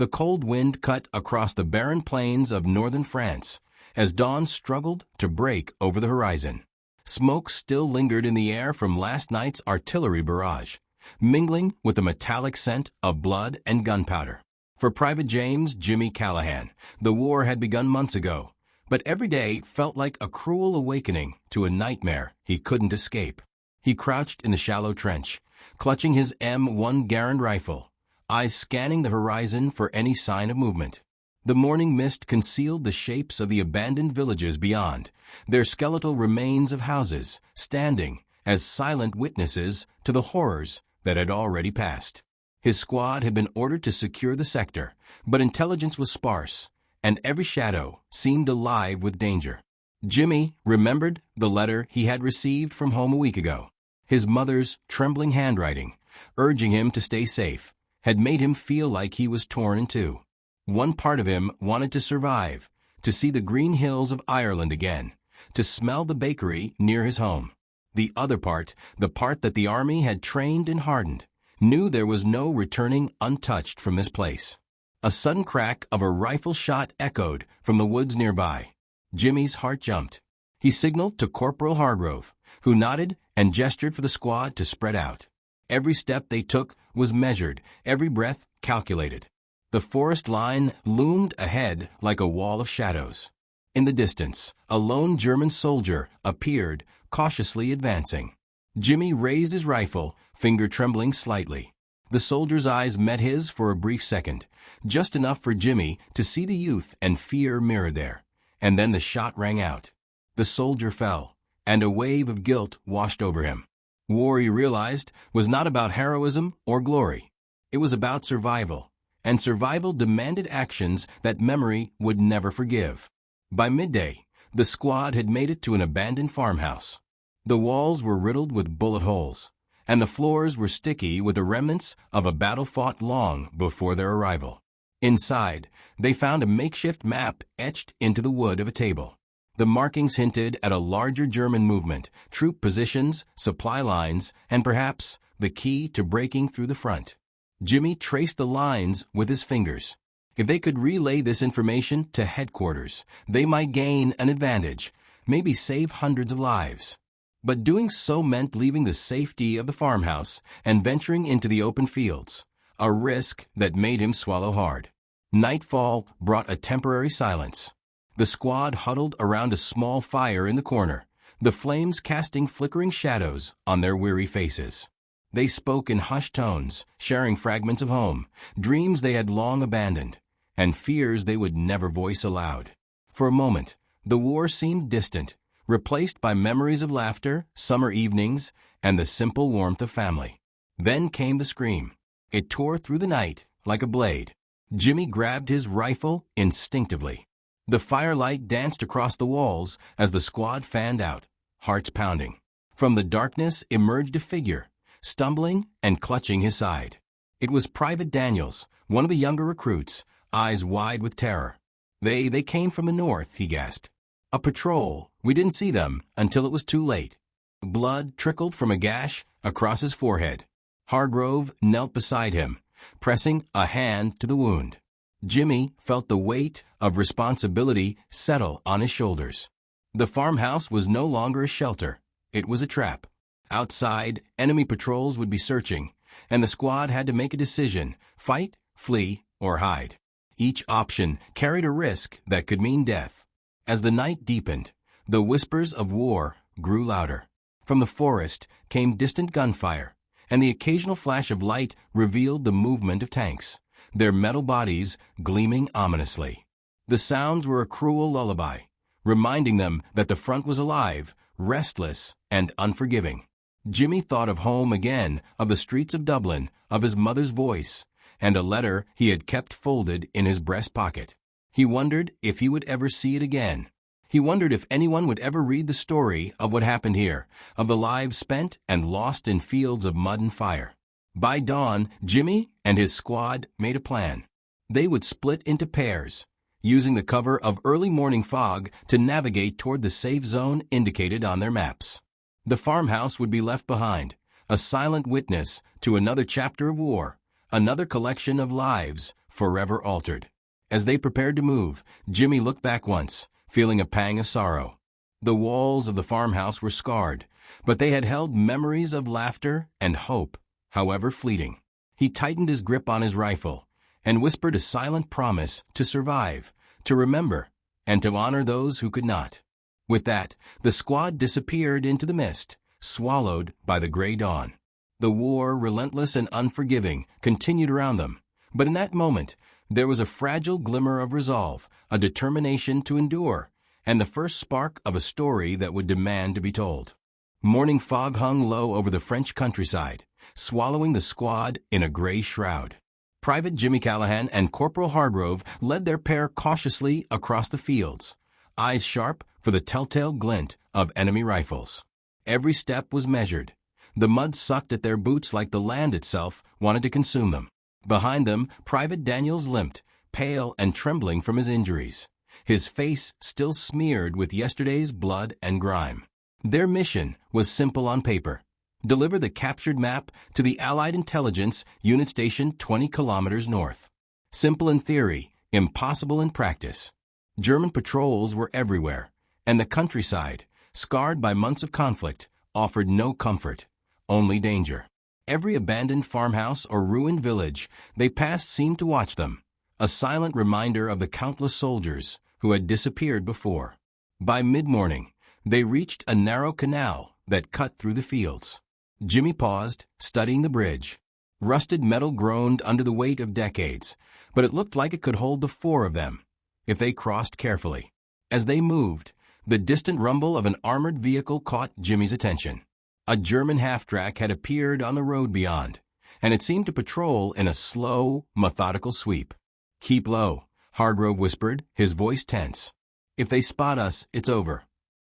The cold wind cut across the barren plains of northern France as dawn struggled to break over the horizon. Smoke still lingered in the air from last night's artillery barrage, mingling with the metallic scent of blood and gunpowder. For Private James Jimmy Callahan, the war had begun months ago, but every day felt like a cruel awakening to a nightmare he couldn't escape. He crouched in the shallow trench, clutching his M1 Garand rifle, eyes scanning the horizon for any sign of movement. The morning mist concealed the shapes of the abandoned villages beyond, their skeletal remains of houses standing as silent witnesses to the horrors that had already passed. His squad had been ordered to secure the sector, but intelligence was sparse, and every shadow seemed alive with danger. Jimmy remembered the letter he had received from home a week ago. His mother's trembling handwriting, urging him to stay safe, had made him feel like he was torn in two. One part of him wanted to survive, to see the green hills of Ireland again, to smell the bakery near his home. The other part, the part that the army had trained and hardened, knew there was no returning untouched from this place. A sudden crack of a rifle shot echoed from the woods nearby. Jimmy's heart jumped. He signaled to Corporal Hargrove, who nodded and gestured for the squad to spread out. Every step they took was measured, every breath calculated. The forest line loomed ahead like a wall of shadows. In the distance, a lone German soldier appeared, cautiously advancing. Jimmy raised his rifle, finger trembling slightly. The soldier's eyes met his for a brief second, just enough for Jimmy to see the youth and fear mirrored there. And then the shot rang out. The soldier fell, and a wave of guilt washed over him. War, he realized, was not about heroism or glory. It was about survival, and survival demanded actions that memory would never forgive. By midday, the squad had made it to an abandoned farmhouse. The walls were riddled with bullet holes, and the floors were sticky with the remnants of a battle fought long before their arrival. Inside, they found a makeshift map etched into the wood of a table. The markings hinted at a larger German movement, troop positions, supply lines, and perhaps the key to breaking through the front. Jimmy traced the lines with his fingers. If they could relay this information to headquarters, they might gain an advantage, maybe save hundreds of lives. But doing so meant leaving the safety of the farmhouse and venturing into the open fields, a risk that made him swallow hard. Nightfall brought a temporary silence. The squad huddled around a small fire in the corner, the flames casting flickering shadows on their weary faces. They spoke in hushed tones, sharing fragments of home, dreams they had long abandoned, and fears they would never voice aloud. For a moment, the war seemed distant, replaced by memories of laughter, summer evenings, and the simple warmth of family. Then came the scream. It tore through the night like a blade. Jimmy grabbed his rifle instinctively. The firelight danced across the walls as the squad fanned out, hearts pounding. From the darkness emerged a figure, stumbling and clutching his side. It was Private Daniels, one of the younger recruits, eyes wide with terror. They came from the north, he gasped. A patrol. We didn't see them until it was too late. Blood trickled from a gash across his forehead. Hargrove knelt beside him, pressing a hand to the wound. Jimmy felt the weight of responsibility settle on his shoulders. The farmhouse was no longer a shelter. It was a trap. Outside, enemy patrols would be searching, and the squad had to make a decision: fight, flee, or hide. Each option carried a risk that could mean death. As the night deepened, the whispers of war grew louder. From the forest came distant gunfire, and the occasional flash of light revealed the movement of tanks, their metal bodies gleaming ominously. The sounds were a cruel lullaby, reminding them that the front was alive, restless, and unforgiving. Jimmy thought of home again, of the streets of Dublin, of his mother's voice, and a letter he had kept folded in his breast pocket. He wondered if he would ever see it again. He wondered if anyone would ever read the story of what happened here, of the lives spent and lost in fields of mud and fire. By dawn, Jimmy and his squad made a plan. They would split into pairs, using the cover of early morning fog to navigate toward the safe zone indicated on their maps. The farmhouse would be left behind, a silent witness to another chapter of war, another collection of lives forever altered. As they prepared to move, Jimmy looked back once, feeling a pang of sorrow. The walls of the farmhouse were scarred, but they had held memories of laughter and hope, however fleeting. He tightened his grip on his rifle and whispered a silent promise to survive, to remember, and to honor those who could not. With that, the squad disappeared into the mist, swallowed by the gray dawn. The war, relentless and unforgiving, continued around them, but in that moment, there was a fragile glimmer of resolve, a determination to endure, and the first spark of a story that would demand to be told. Morning fog hung low over the French countryside, swallowing the squad in a gray shroud. Private Jimmy Callahan and Corporal Hargrove led their pair cautiously across the fields, eyes sharp for the telltale glint of enemy rifles. Every step was measured. The mud sucked at their boots like the land itself wanted to consume them. Behind them, Private Daniels limped, pale and trembling from his injuries, his face still smeared with yesterday's blood and grime. Their mission was simple on paper: deliver the captured map to the Allied intelligence unit stationed 20 kilometers north. Simple in theory, impossible in practice. German patrols were everywhere, and the countryside, scarred by months of conflict, offered no comfort, only danger. Every abandoned farmhouse or ruined village they passed seemed to watch them, a silent reminder of the countless soldiers who had disappeared before. By mid-morning, they reached a narrow canal that cut through the fields. Jimmy paused, studying the bridge. Rusted metal groaned under the weight of decades, but it looked like it could hold the four of them, if they crossed carefully. As they moved, the distant rumble of an armored vehicle caught Jimmy's attention. A German half-track had appeared on the road beyond, and it seemed to patrol in a slow, methodical sweep. "Keep low," Hargrove whispered, his voice tense. "If they spot us, it's over."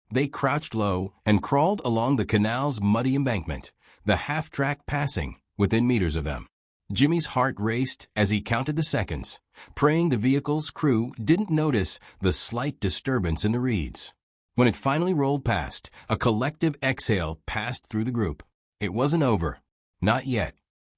They crouched low and crawled along the canal's muddy embankment, the half-track passing within meters of them. Jimmy's heart raced as he counted the seconds, praying the vehicle's crew didn't notice the slight disturbance in the reeds. When it finally rolled past, a collective exhale passed through the group. It wasn't over. Not yet.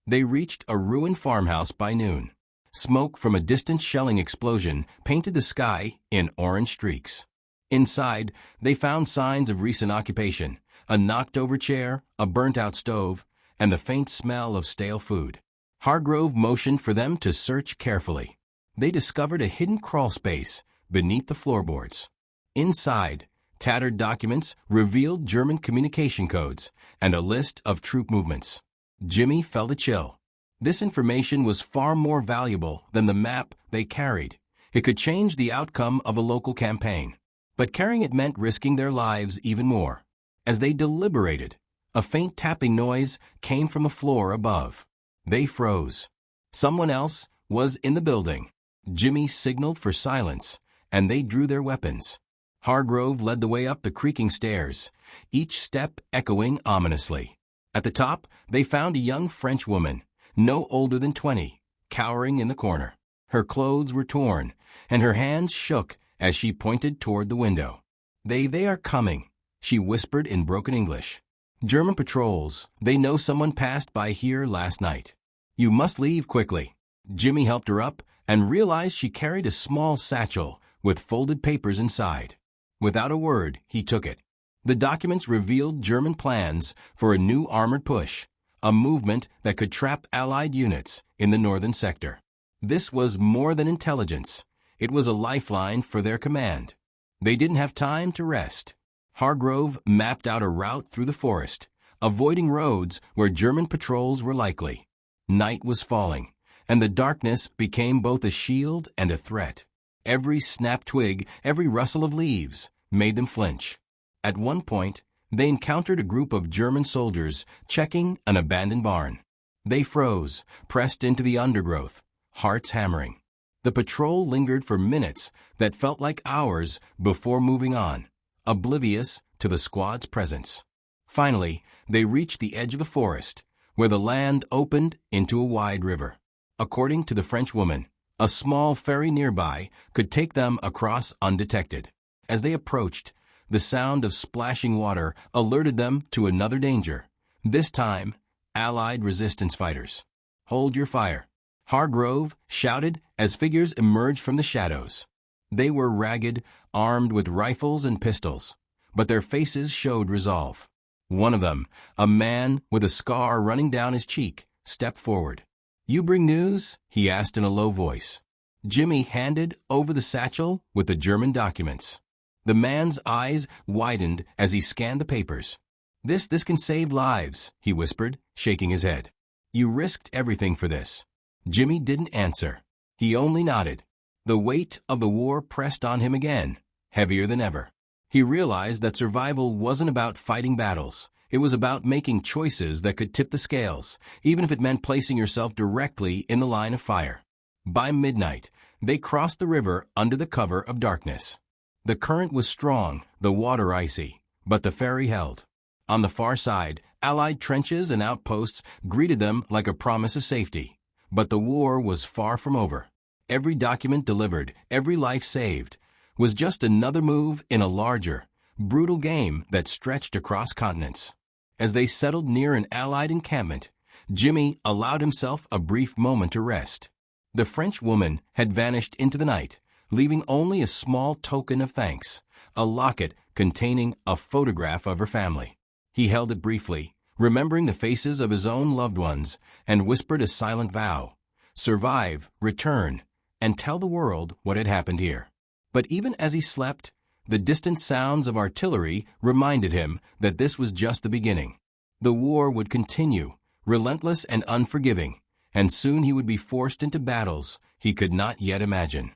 They reached a ruined farmhouse by noon. Smoke from a distant shelling explosion painted the sky in orange streaks. Inside, they found signs of recent occupation: a knocked-over chair, a burnt-out stove, and the faint smell of stale food. Hargrove motioned for them to search carefully. They discovered a hidden crawl space beneath the floorboards. Inside, tattered documents revealed German communication codes and a list of troop movements. Jimmy felt a chill. This information was far more valuable than the map they carried. It could change the outcome of a local campaign. But carrying it meant risking their lives even more. As they deliberated, a faint tapping noise came from the floor above. They froze. Someone else was in the building. Jimmy signaled for silence, and they drew their weapons. Hargrove led the way up the creaking stairs, each step echoing ominously. At the top, they found a young French woman, no older than 20, cowering in the corner. Her clothes were torn, and her hands shook as she pointed toward the window. They are coming," she whispered in broken English. "German patrols. They know someone passed by here last night. You must leave quickly." Jimmy helped her up and realized she carried a small satchel with folded papers inside. Without a word, he took it. The documents revealed German plans for a new armored push, a movement that could trap Allied units in the northern sector. This was more than intelligence. It was a lifeline for their command. They didn't have time to rest. Hargrove mapped out a route through the forest, avoiding roads where German patrols were likely. Night was falling, and the darkness became both a shield and a threat. Every snapped twig, every rustle of leaves, made them flinch. At one point, they encountered a group of German soldiers checking an abandoned barn. They froze, pressed into the undergrowth, hearts hammering. The patrol lingered for minutes that felt like hours before moving on, oblivious to the squad's presence. Finally, they reached the edge of the forest, where the land opened into a wide river. According to the French woman, a small ferry nearby could take them across undetected. As they approached, the sound of splashing water alerted them to another danger, this time Allied resistance fighters. "Hold your fire," Hargrove shouted as figures emerged from the shadows. They were ragged, armed with rifles and pistols, but their faces showed resolve. One of them, a man with a scar running down his cheek, stepped forward. "You bring news?" he asked in a low voice. Jimmy handed over the satchel with the German documents. The man's eyes widened as he scanned the papers. This can save lives," he whispered, shaking his head. "You risked everything for this." Jimmy didn't answer. He only nodded. The weight of the war pressed on him again, heavier than ever. He realized that survival wasn't about fighting battles. It was about making choices that could tip the scales, even if it meant placing yourself directly in the line of fire. By midnight, they crossed the river under the cover of darkness. The current was strong, the water icy, but the ferry held. On the far side, Allied trenches and outposts greeted them like a promise of safety. But the war was far from over. Every document delivered, every life saved, was just another move in a larger, brutal game that stretched across continents. As they settled near an Allied encampment, Jimmy allowed himself a brief moment to rest. The French woman had vanished into the night, leaving only a small token of thanks, a locket containing a photograph of her family. He held it briefly, remembering the faces of his own loved ones, and whispered a silent vow: survive, return, and tell the world what had happened here. But even as he slept, the distant sounds of artillery reminded him that this was just the beginning. The war would continue, relentless and unforgiving, and soon he would be forced into battles he could not yet imagine.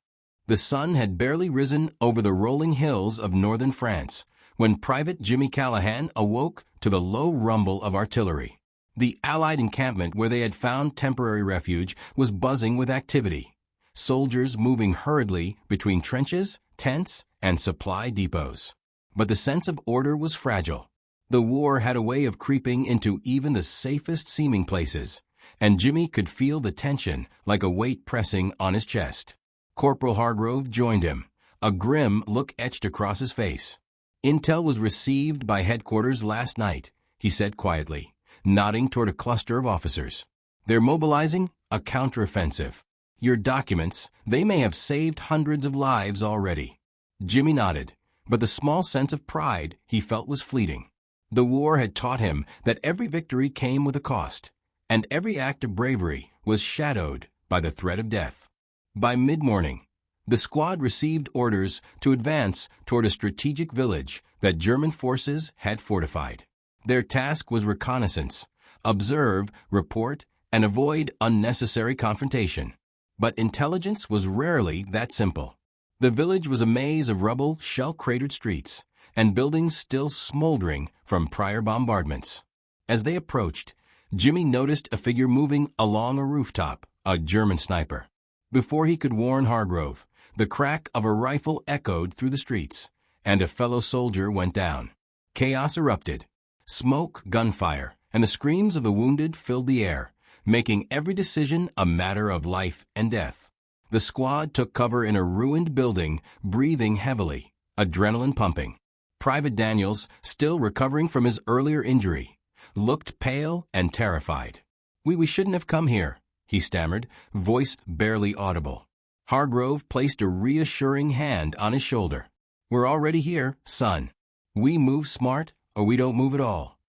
The sun had barely risen over the rolling hills of northern France when Private Jimmy Callahan awoke to the low rumble of artillery. The Allied encampment where they had found temporary refuge was buzzing with activity. Soldiers moving hurriedly between trenches, tents, and supply depots. But the sense of order was fragile. The war had a way of creeping into even the safest seeming places, and Jimmy could feel the tension like a weight pressing on his chest. Corporal Hargrove joined him, a grim look etched across his face. "Intel was received by headquarters last night," he said quietly, nodding toward a cluster of officers. "They're mobilizing a counteroffensive. Your documents, they may have saved hundreds of lives already." Jimmy nodded, but the small sense of pride he felt was fleeting. The war had taught him that every victory came with a cost, and every act of bravery was shadowed by the threat of death. By mid-morning, the squad received orders to advance toward a strategic village that German forces had fortified. Their task was reconnaissance, observe, report, and avoid unnecessary confrontation. But intelligence was rarely that simple. The village was a maze of rubble, shell-cratered streets, and buildings still smoldering from prior bombardments. As they approached, Jimmy noticed a figure moving along a rooftop, a German sniper. Before he could warn Hargrove, the crack of a rifle echoed through the streets, and a fellow soldier went down. Chaos erupted. Smoke, gunfire, and the screams of the wounded filled the air, making every decision a matter of life and death. The squad took cover in a ruined building, breathing heavily, adrenaline pumping. Private Daniels, still recovering from his earlier injury, looked pale and terrified. We shouldn't have come here," he stammered, voice barely audible. Hargrove placed a reassuring hand on his shoulder. "We're already here, son. We move smart or we don't move at all."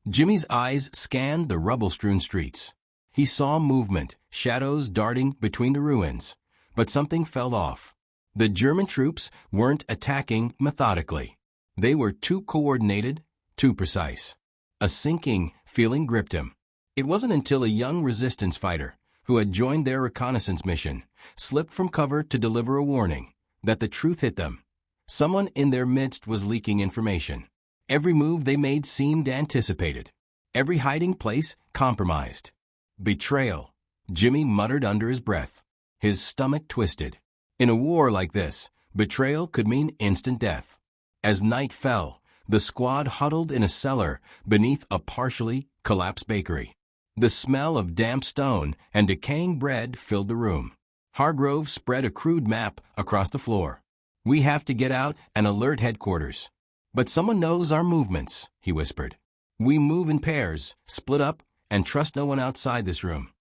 Jimmy's eyes scanned the rubble-strewn streets. He saw movement, shadows darting between the ruins, but something fell off. The German troops weren't attacking methodically. They were too coordinated, too precise. A sinking feeling gripped him. It wasn't until a young resistance fighter, who had joined their reconnaissance mission, slipped from cover to deliver a warning, that the truth hit them. Someone in their midst was leaking information. Every move they made seemed anticipated. Every hiding place compromised. "Betrayal," Jimmy muttered under his breath. His stomach twisted. In a war like this, betrayal could mean instant death. As night fell, the squad huddled in a cellar beneath a partially collapsed bakery. The smell of damp stone and decaying bread filled the room. Hargrove spread a crude map across the floor. "We have to get out and alert headquarters. But someone knows our movements," he whispered. "We move in pairs, split up, and trust no one outside this room."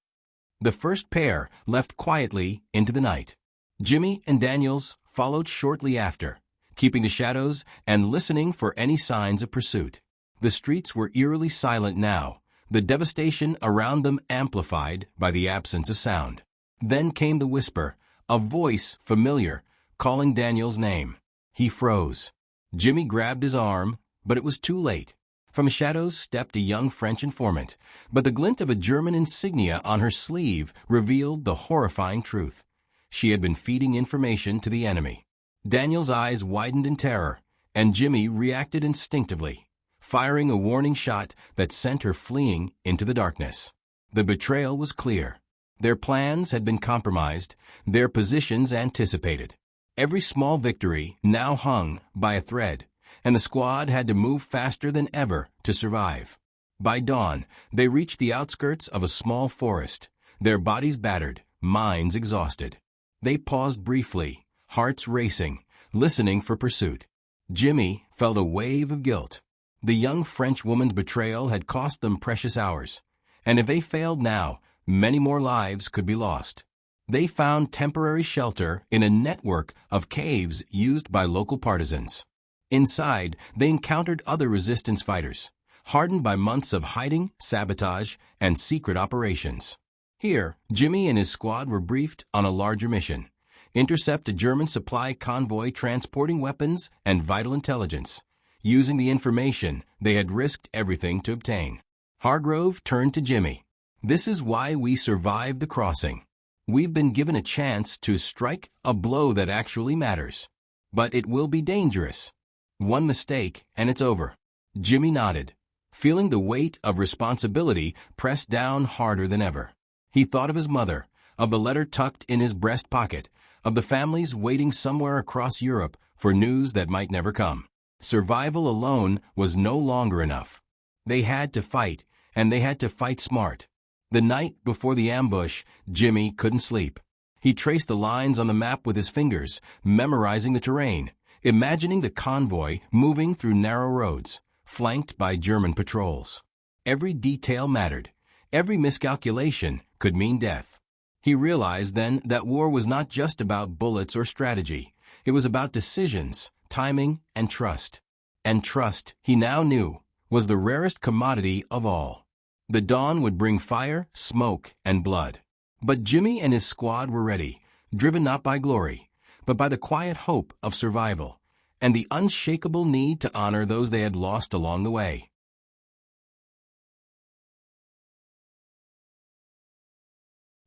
The first pair left quietly into the night. Jimmy and Daniels followed shortly after, keeping the shadows and listening for any signs of pursuit. The streets were eerily silent now, the devastation around them amplified by the absence of sound. Then came the whisper, a voice familiar, calling Daniel's name. He froze. Jimmy grabbed his arm, but it was too late. From the shadows stepped a young French informant, but the glint of a German insignia on her sleeve revealed the horrifying truth. She had been feeding information to the enemy. Daniel's eyes widened in terror, and Jimmy reacted instinctively, firing a warning shot that sent her fleeing into the darkness. The betrayal was clear. Their plans had been compromised, their positions anticipated. Every small victory now hung by a thread, and the squad had to move faster than ever to survive. By dawn, they reached the outskirts of a small forest, their bodies battered, minds exhausted. They paused briefly, hearts racing, listening for pursuit. Jimmy felt a wave of guilt. The young French woman's betrayal had cost them precious hours, and if they failed now, many more lives could be lost. They found temporary shelter in a network of caves used by local partisans. Inside, they encountered other resistance fighters, hardened by months of hiding, sabotage, and secret operations. Here, Jimmy and his squad were briefed on a larger mission: intercept a German supply convoy transporting weapons and vital intelligence, using the information they had risked everything to obtain. Hargrove turned to Jimmy. "This is why we survived the crossing. We've been given a chance to strike a blow that actually matters. But it will be dangerous. One mistake, and it's over." Jimmy nodded, feeling the weight of responsibility pressed down harder than ever. He thought of his mother, of the letter tucked in his breast pocket, of the families waiting somewhere across Europe for news that might never come. Survival alone was no longer enough. They had to fight, and they had to fight smart. The night before the ambush, Jimmy couldn't sleep. He traced the lines on the map with his fingers, memorizing the terrain, imagining the convoy moving through narrow roads, flanked by German patrols. Every detail mattered. Every miscalculation could mean death. He realized then that war was not just about bullets or strategy. It was about decisions, timing, and trust. And trust, he now knew, was the rarest commodity of all. The dawn would bring fire, smoke, and blood. But Jimmy and his squad were ready, driven not by glory, but by the quiet hope of survival, and the unshakable need to honor those they had lost along the way.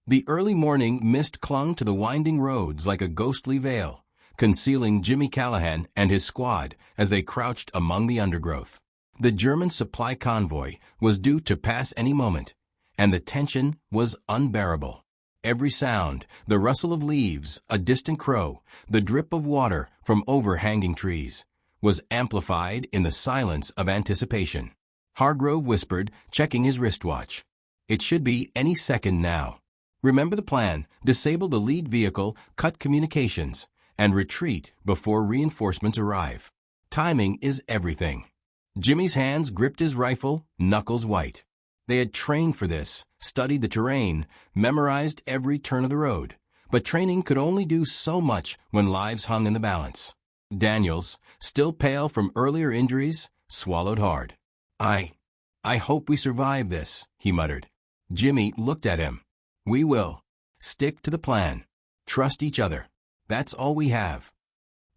The early morning mist clung to the winding roads like a ghostly veil, concealing Jimmy Callahan and his squad as they crouched among the undergrowth. The German supply convoy was due to pass any moment, and the tension was unbearable. Every sound, the rustle of leaves, a distant crow, the drip of water from overhanging trees, was amplified in the silence of anticipation. Hargrove whispered, checking his wristwatch. "It should be any second now. Remember the plan: disable the lead vehicle, cut communications, and retreat before reinforcements arrive. Timing is everything." Jimmy's hands gripped his rifle, knuckles white. They had trained for this, studied the terrain, memorized every turn of the road. But training could only do so much when lives hung in the balance. Daniels, still pale from earlier injuries, swallowed hard. I hope we survive this," he muttered. Jimmy looked at him. "We will. Stick to the plan. Trust each other. That's all we have."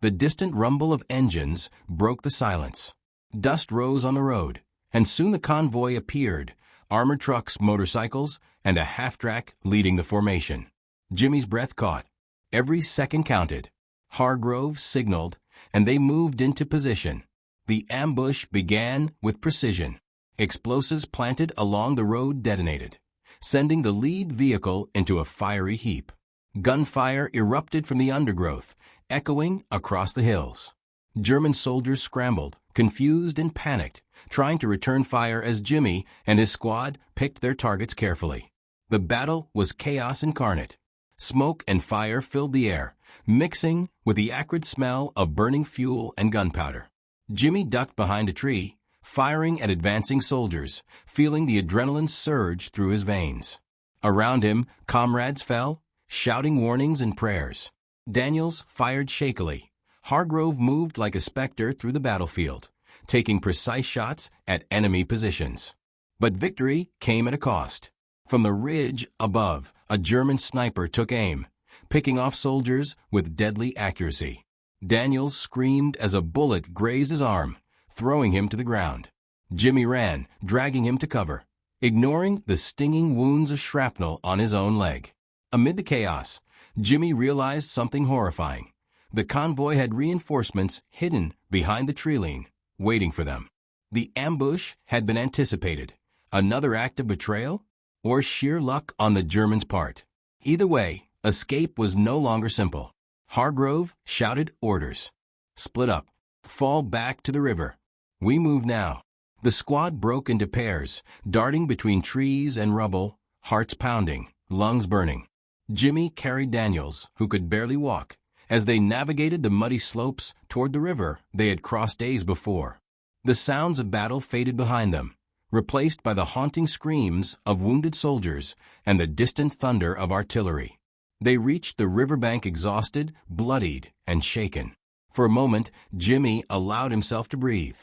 The distant rumble of engines broke the silence. Dust rose on the road, and soon the convoy appeared, armored trucks, motorcycles, and a half-track leading the formation. Jimmy's breath caught. Every second counted. Hargrove signaled, and they moved into position. The ambush began with precision. Explosives planted along the road detonated, sending the lead vehicle into a fiery heap. Gunfire erupted from the undergrowth, echoing across the hills. German soldiers scrambled, confused and panicked, trying to return fire as Jimmy and his squad picked their targets carefully. The battle was chaos incarnate. Smoke and fire filled the air, mixing with the acrid smell of burning fuel and gunpowder. Jimmy ducked behind a tree, firing at advancing soldiers, feeling the adrenaline surge through his veins. Around him, comrades fell, shouting warnings and prayers. Daniels fired shakily. Hargrove moved like a specter through the battlefield, taking precise shots at enemy positions. But victory came at a cost. From the ridge above, a German sniper took aim, picking off soldiers with deadly accuracy. Daniels screamed as a bullet grazed his arm, throwing him to the ground. Jimmy ran, dragging him to cover, ignoring the stinging wounds of shrapnel on his own leg. Amid the chaos, Jimmy realized something horrifying. The convoy had reinforcements hidden behind the tree-line, waiting for them. The ambush had been anticipated. Another act of betrayal? Or sheer luck on the Germans' part? Either way, escape was no longer simple. Hargrove shouted orders. Split up. Fall back to the river. We move now. The squad broke into pairs, darting between trees and rubble, hearts pounding, lungs burning. Jimmy carried Daniels, who could barely walk, as they navigated the muddy slopes toward the river they had crossed days before. The sounds of battle faded behind them, replaced by the haunting screams of wounded soldiers and the distant thunder of artillery. They reached the riverbank exhausted, bloodied, and shaken. For a moment, Jimmy allowed himself to breathe.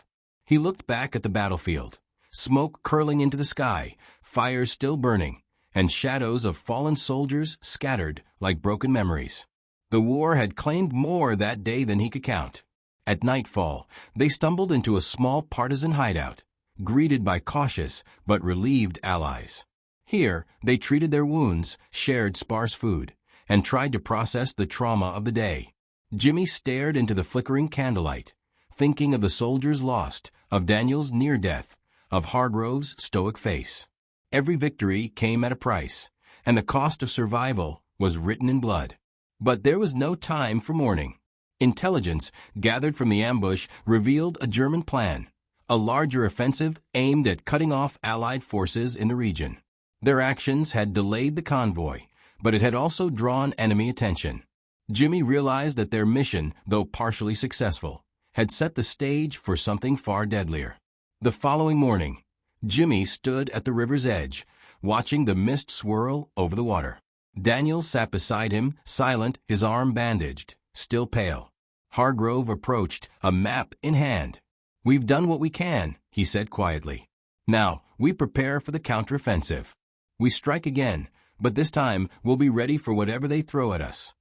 He looked back at the battlefield, smoke curling into the sky, fires still burning, and shadows of fallen soldiers scattered like broken memories. The war had claimed more that day than he could count. At nightfall, they stumbled into a small partisan hideout, greeted by cautious but relieved allies. Here, they treated their wounds, shared sparse food, and tried to process the trauma of the day. Jimmy stared into the flickering candlelight, thinking of the soldiers lost, of Daniel's near death, of Hargrove's stoic face. Every victory came at a price, and the cost of survival was written in blood. But there was no time for mourning. Intelligence gathered from the ambush revealed a German plan, a larger offensive aimed at cutting off Allied forces in the region. Their actions had delayed the convoy, but it had also drawn enemy attention. Jimmy realized that their mission, though partially successful, had set the stage for something far deadlier. The following morning, Jimmy stood at the river's edge, watching the mist swirl over the water. Daniel sat beside him, silent, his arm bandaged, still pale. Hargrove approached, a map in hand. "We've done what we can," he said quietly. "Now, we prepare for the counteroffensive. We strike again, but this time we'll be ready for whatever they throw at us."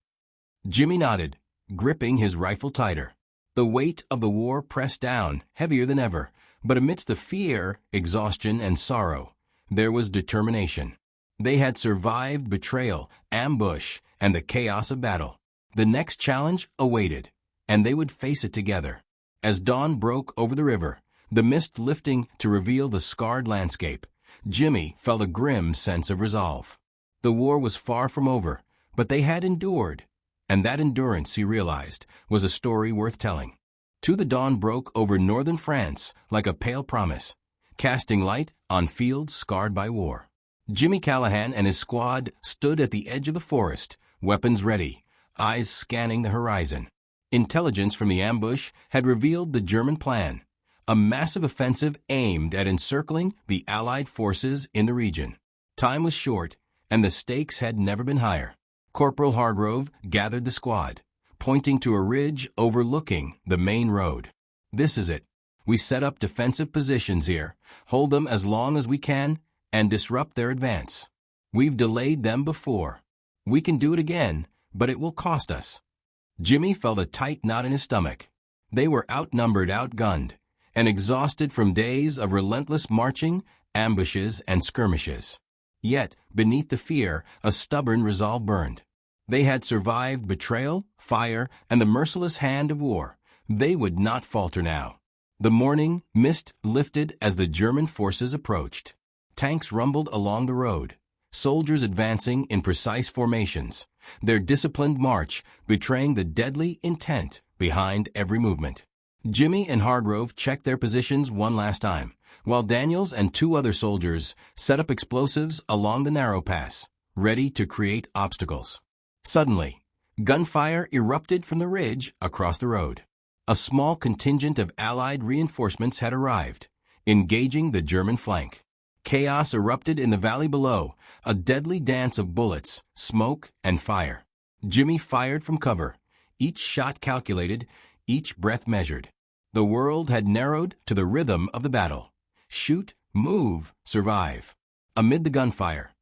Jimmy nodded, gripping his rifle tighter. The weight of the war pressed down, heavier than ever, but amidst the fear, exhaustion, and sorrow, there was determination. They had survived betrayal, ambush, and the chaos of battle. The next challenge awaited, and they would face it together. As dawn broke over the river, the mist lifting to reveal the scarred landscape, Jimmy felt a grim sense of resolve. The war was far from over, but they had endured, and that endurance, he realized, was a story worth telling. To the dawn broke over northern France like a pale promise, casting light on fields scarred by war. Jimmy Callahan and his squad stood at the edge of the forest, weapons ready, eyes scanning the horizon. Intelligence from the ambush had revealed the German plan, a massive offensive aimed at encircling the Allied forces in the region. Time was short, and the stakes had never been higher. Corporal Hargrove gathered the squad, pointing to a ridge overlooking the main road. "This is it. We set up defensive positions here, hold them as long as we can, and disrupt their advance. We've delayed them before. We can do it again, but it will cost us." Jimmy felt a tight knot in his stomach. They were outnumbered, outgunned, and exhausted from days of relentless marching, ambushes, and skirmishes. Yet, beneath the fear, a stubborn resolve burned. They had survived betrayal, fire, and the merciless hand of war. They would not falter now. The morning mist lifted as the German forces approached. Tanks rumbled along the road, soldiers advancing in precise formations, their disciplined march betraying the deadly intent behind every movement. Jimmy and Hargrove checked their positions one last time, while Daniels and two other soldiers set up explosives along the narrow pass, ready to create obstacles. Suddenly, gunfire erupted from the ridge across the road. A small contingent of Allied reinforcements had arrived, engaging the German flank. Chaos erupted in the valley below, a deadly dance of bullets, smoke, and fire. Jimmy fired from cover, each shot calculated, each breath measured. The world had narrowed to the rhythm of the battle. Shoot, move, survive. Amid the gunfire,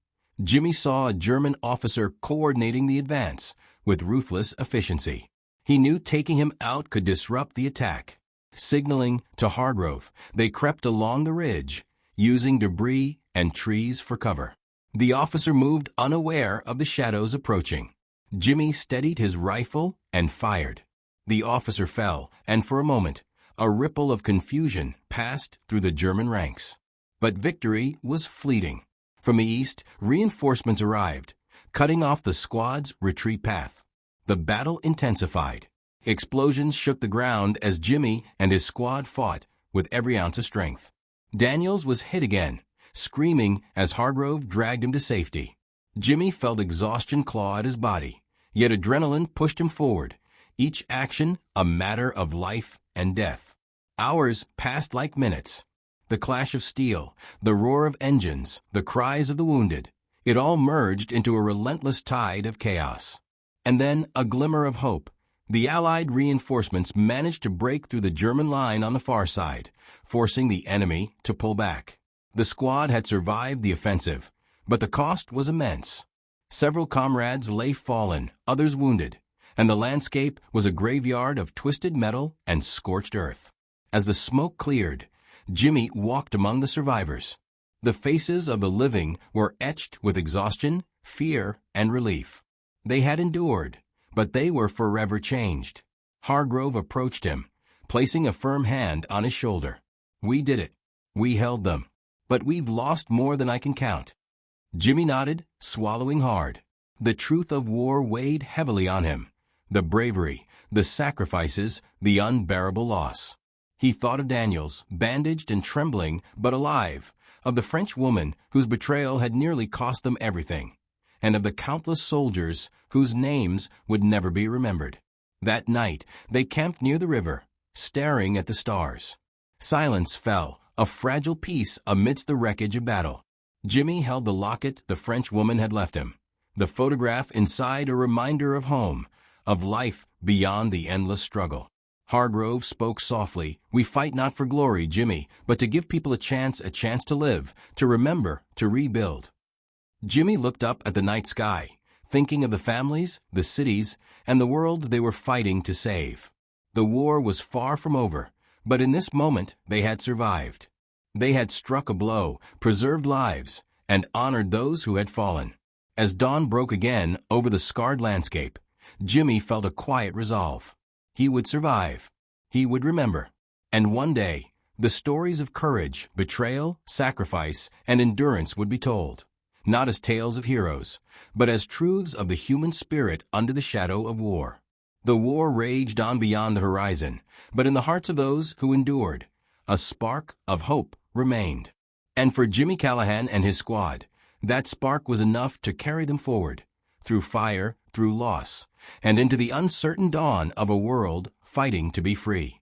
Jimmy saw a German officer coordinating the advance with ruthless efficiency. He knew taking him out could disrupt the attack. Signaling to Hargrove, they crept along the ridge, using debris and trees for cover. The officer moved unaware of the shadows approaching. Jimmy steadied his rifle and fired. The officer fell, and for a moment, a ripple of confusion passed through the German ranks. But victory was fleeting. From the east, reinforcements arrived, cutting off the squad's retreat path. The battle intensified. Explosions shook the ground as Jimmy and his squad fought with every ounce of strength. Daniels was hit again, screaming as Hargrove dragged him to safety. Jimmy felt exhaustion claw at his body, yet adrenaline pushed him forward, each action a matter of life and death. Hours passed like minutes. The clash of steel, the roar of engines, the cries of the wounded, it all merged into a relentless tide of chaos. And then a glimmer of hope. The Allied reinforcements managed to break through the German line on the far side, forcing the enemy to pull back. The squad had survived the offensive, but the cost was immense. Several comrades lay fallen, others wounded, and the landscape was a graveyard of twisted metal and scorched earth. As the smoke cleared, Jimmy walked among the survivors. The faces of the living were etched with exhaustion, fear, and relief. They had endured, but they were forever changed. Hargrove approached him, placing a firm hand on his shoulder. "We did it. We held them. But we've lost more than I can count." Jimmy nodded, swallowing hard. The truth of war weighed heavily on him. The bravery, the sacrifices, the unbearable loss. He thought of Daniels, bandaged and trembling, but alive, of the French woman whose betrayal had nearly cost them everything, and of the countless soldiers whose names would never be remembered. That night, they camped near the river, staring at the stars. Silence fell, a fragile peace amidst the wreckage of battle. Jimmy held the locket the French woman had left him, the photograph inside a reminder of home, of life beyond the endless struggle. Hargrove spoke softly. "We fight not for glory, Jimmy, but to give people a chance to live, to remember, to rebuild." Jimmy looked up at the night sky, thinking of the families, the cities, and the world they were fighting to save. The war was far from over, but in this moment they had survived. They had struck a blow, preserved lives, and honored those who had fallen. As dawn broke again over the scarred landscape, Jimmy felt a quiet resolve. He would survive. He would remember. And one day, the stories of courage, betrayal, sacrifice, and endurance would be told, not as tales of heroes, but as truths of the human spirit under the shadow of war. The war raged on beyond the horizon, but in the hearts of those who endured, a spark of hope remained. And for Jimmy Callahan and his squad, that spark was enough to carry them forward, through fire, through loss, and into the uncertain dawn of a world fighting to be free.